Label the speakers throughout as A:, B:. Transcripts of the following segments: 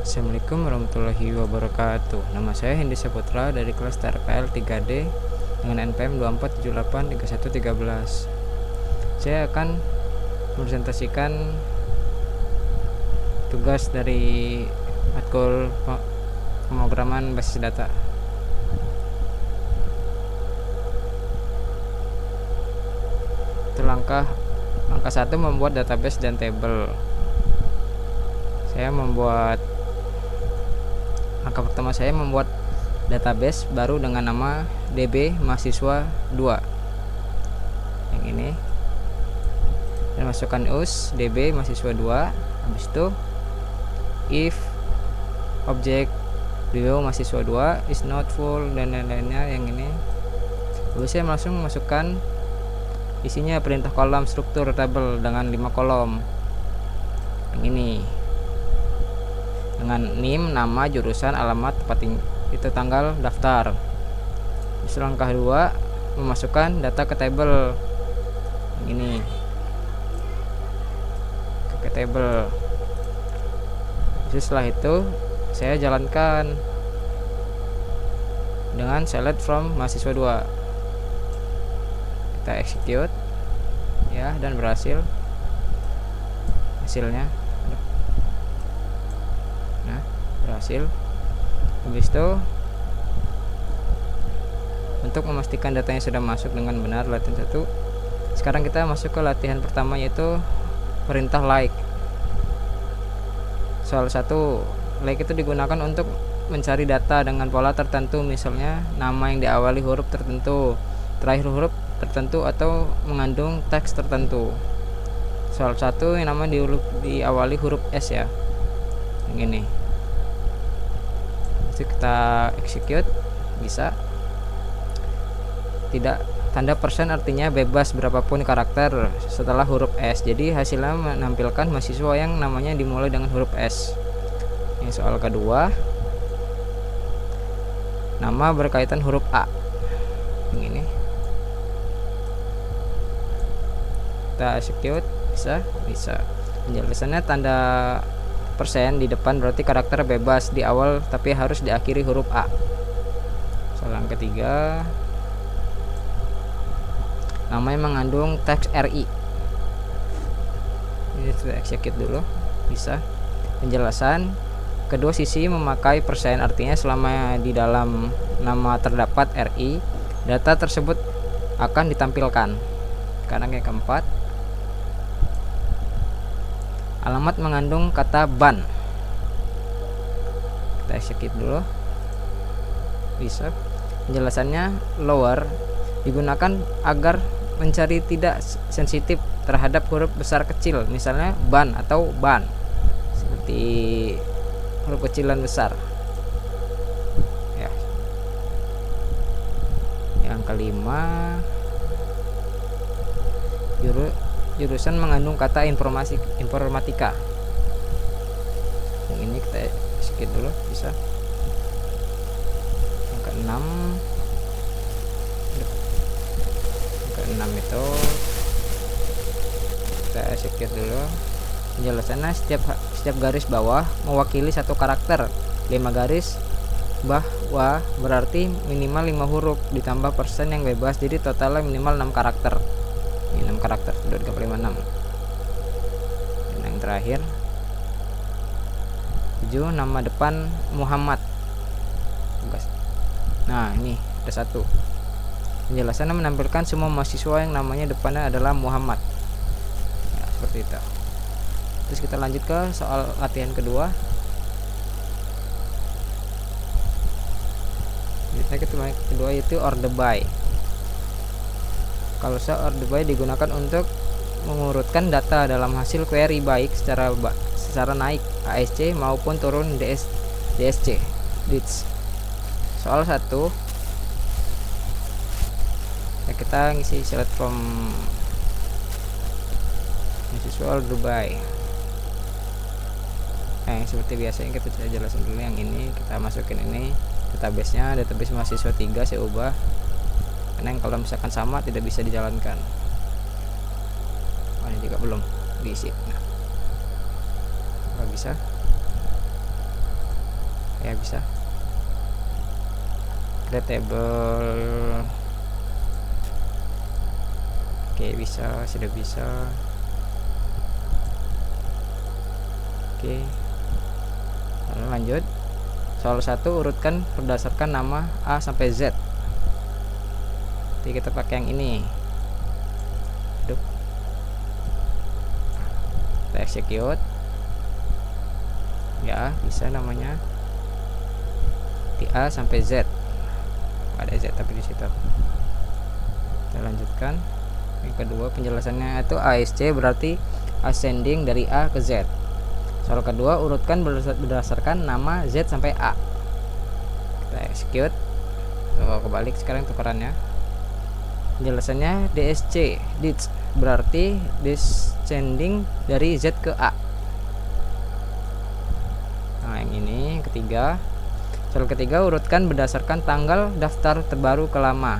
A: Assalamualaikum warahmatullahi wabarakatuh. Nama saya Hendy Saputra dari kelas TRPL 3D dengan NPM 24783113. Saya akan presentasikan tugas dari matkul pemrograman basis data. Itu langkah 1, membuat database dan table. Langkah pertama saya membuat database baru dengan nama DB mahasiswa 2 yang ini, dan masukkan us DB mahasiswa 2. Habis itu if object below mahasiswa 2 is not full dan lain-lainnya yang ini. Lalu saya langsung masukkan isinya perintah kolom struktur tabel dengan 5 kolom yang ini, dengan NIM, nama, jurusan, alamat, tempat itu tanggal, daftar. Terus langkah 2, memasukkan data ke table yang ini, ke table. Terus setelah itu saya jalankan dengan select from mahasiswa 2. Kita execute ya, dan berhasil hasilnya. Nah, berhasil. Habis itu untuk memastikan datanya sudah masuk dengan benar latihan 1, sekarang kita masuk ke latihan pertama, yaitu perintah like. Soal 1, like itu digunakan untuk mencari data dengan pola tertentu, misalnya nama yang diawali huruf tertentu, terakhir huruf tertentu, atau mengandung teks tertentu. Soal 1 yang namanya diawali huruf S ya, yang ini. Kita execute, bisa tidak, tanda persen artinya bebas berapapun karakter setelah huruf S, jadi hasilnya menampilkan mahasiswa yang namanya dimulai dengan huruf S. Ini soal kedua, nama berkaitan huruf A yang ini. Kita execute, bisa. Penjelasannya tanda persen di depan berarti karakter bebas di awal tapi harus diakhiri huruf A. Soal yang ketiga, namanya mengandung teks RI. Ini kita execute dulu, bisa. Penjelasan, kedua sisi memakai persen, artinya selama di dalam nama terdapat RI, data tersebut akan ditampilkan. Sekarang yang keempat, alamat mengandung kata ban. Kita execute dulu, bisa. Penjelasannya, lower digunakan agar mencari tidak sensitif terhadap huruf besar kecil, misalnya ban atau ban, seperti huruf kecil dan besar ya. Yang kelima, jurusan mengandung kata informatika. Yang ini kita execute dulu, bisa. Yang keenam, itu kita execute dulu. Penjelasannya, setiap garis bawah mewakili satu karakter. 5 garis bawah berarti minimal 5 huruf ditambah persen yang bebas, jadi totalnya minimal 6 karakter. Ini 6 karakter, sudah 356. Dan yang terakhir, 7, nama depan Muhammad. Nah, ini ada 1. Penjelasannya menampilkan semua mahasiswa yang namanya depannya adalah Muhammad ya, seperti itu. Terus kita lanjut ke soal latihan kedua. Kedua itu order by. Kalau soal order by digunakan untuk mengurutkan data dalam hasil query, baik secara naik ASC maupun turun DSC. Soal 1 ya, kita ngisi select from mahasiswa order by. Seperti biasanya kita jelasin dulu yang ini. Kita masukin ini database-nya, database mahasiswa 3 saya ubah, karena yang kalau misalkan sama tidak bisa dijalankan. Ini juga belum diisi. Nah, bisa. ya, bisa create table. Oke, bisa, sudah bisa. Oke, lalu lanjut. Soal 1, urutkan berdasarkan nama A sampai Z. Jadi kita pakai yang ini. Aduh. Kita execute. Ya, bisa namanya di A sampai Z. Ada Z tapi di situ. Kita lanjutkan. Yang kedua, penjelasannya itu ASC berarti ascending dari A ke Z. Soal kedua, urutkan berdasarkan nama Z sampai A. Kita execute. Kebalik sekarang tukerannya. Penjelasannya DSC, DITS berarti descending dari Z ke A. Nah, yang ini yang ketiga. Soal ketiga, urutkan berdasarkan tanggal daftar terbaru ke lama.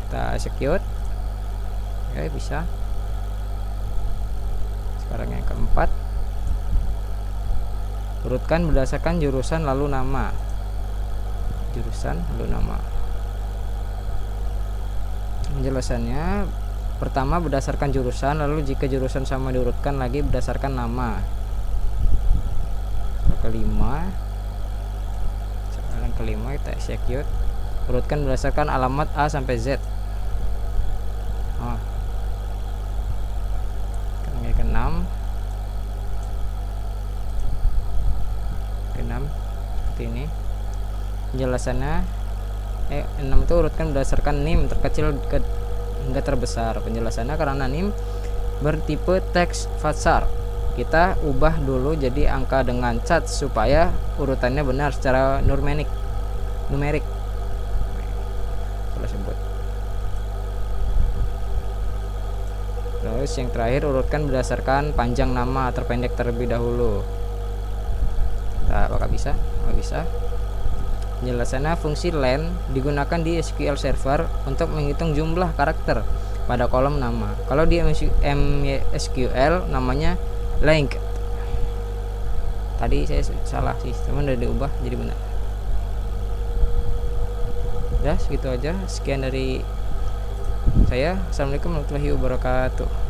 A: Kita execute. Oke, bisa. Sekarang yang keempat, urutkan berdasarkan jurusan lalu nama. Jurusan lalu nama. Penjelasannya pertama berdasarkan jurusan, lalu jika jurusan sama diurutkan lagi berdasarkan nama. Kelima, kita execute. Urutkan berdasarkan alamat A sampai Z. Yang keenam, seperti ini. Penjelasannya 6 itu urutkan berdasarkan NIM terkecil ke hingga terbesar. Penjelasannya karena NIM bertipe teks Vatsar, kita ubah dulu jadi angka dengan cat supaya urutannya benar secara numerik. Kalau sebut. Terus yang terakhir, urutkan berdasarkan panjang nama terpendek terlebih dahulu. Nah, apakah bisa? Nggak bisa. Penjelasannya fungsi len digunakan di SQL Server untuk menghitung jumlah karakter pada kolom nama. Kalau di MySQL namanya length. Tadi saya salah sih, teman udah diubah jadi benar. Ya, segitu aja. Sekian dari saya. Assalamualaikum warahmatullahi wabarakatuh.